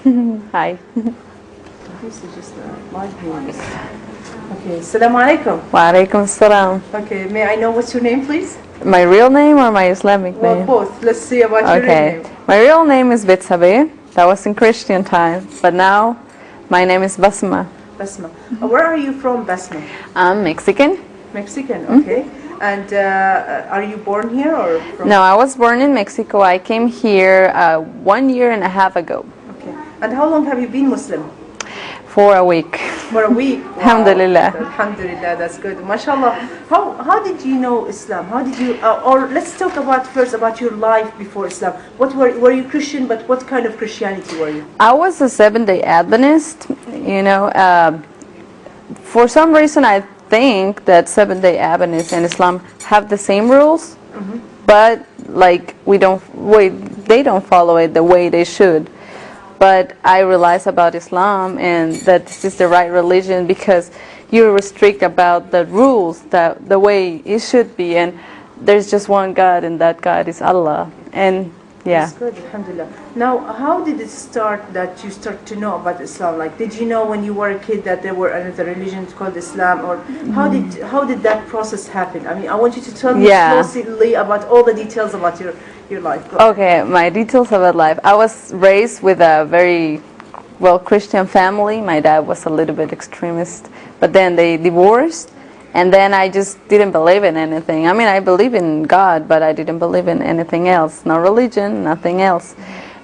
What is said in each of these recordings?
Hi. This is just live viewing. Okay, Assalamu alaikum. Wa alaikum assalam. Okay, may I know what's your name, please? My real name or my Islamic Well, name? both. Let's see about your real name. My real name is Betsabe. That was in Christian times. But now, my name is Basma. Basma. Where are you from, Basma? I'm Mexican. Mexican, okay. And are you born here or from? No, I was born in Mexico. I came here 1 year and a half ago. Okay. And how long have you been Muslim? For a week. For a week. Wow. Alhamdulillah. Alhamdulillah, that's good. MashaAllah. How did you know Islam? How did you, or let's talk about first about your life before Islam. What were you Christian, but what kind of Christianity were you? I was a 7-day Adventist. You know, for some reason I think that 7-day Adventists and Islam have the same rules, but like they don't follow it the way they should. But I realized about Islam and that this is the right religion because you restrict about the rules, the way it should be, and there's just one God and that God is Allah. And yeah. That's good, alhamdulillah. Now, how did it start that you start to know about Islam? Like, did you know when you were a kid that there were another religion called Islam, or how did that process happen? I mean, I want you to tell me closely about all the details about your life. Okay, my details about life. I was raised with a very Christian family. My dad was a little bit extremist, but then they divorced. And then I just didn't believe in anything. I mean, I believe in God, but I didn't believe in anything else. No religion, nothing else.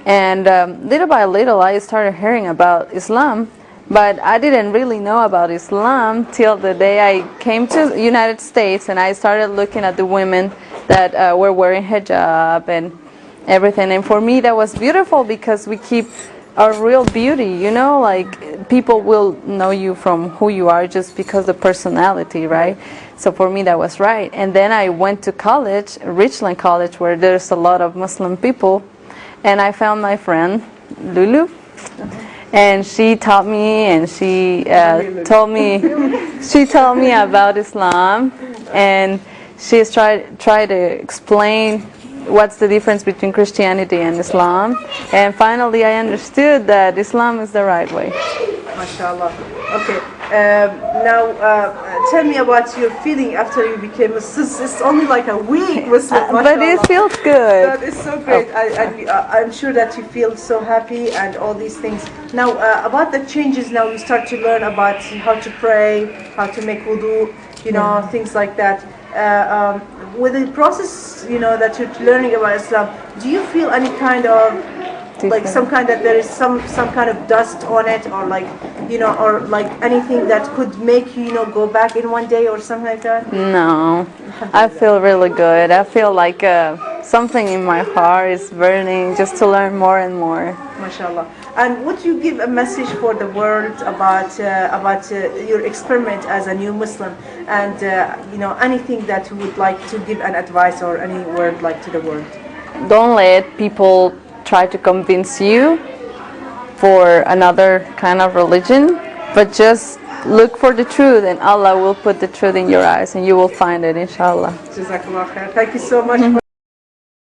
And little by little, I started hearing about Islam. But I didn't really know about Islam till the day I came to the United States and I started looking at the women that were wearing hijab and everything. And for me, that was beautiful because we keep our real beauty, you know, like people will know you from who you are just because of personality, right? So for me that was right. And then I went to college, Richland College, where there's a lot of Muslim people, and I found my friend Lulu, and she taught me and she told me about Islam, and she tried to explain what's the difference between Christianity and Islam, and finally I understood that Islam is the right way. MashaAllah. Okay, now tell me about your feeling after you became Muslim. It's only like a week Muslim, but it feels good. That is so great. I'm sure that you feel so happy and all these things. Now about the changes, now you start to learn about how to pray, how to make wudu, you know, things like that. With the process, you know, that you're learning about Islam, do you feel any kind of like some kind that there is some kind of dust on it, or like, you know, or like anything that could make you, you know, go back in one day or something like that? No, I feel really good. I feel like something in my heart is burning just to learn more and more. MashaAllah. And would you give a message for the world about your experiment as a new Muslim, and you know, anything that you would like to give an advice or any word like to the world? Don't let people try to convince you for another kind of religion, but just look for the truth, and Allah will put the truth in your eyes and you will find it, inshallah. Jazakallah khair. Thank you so much.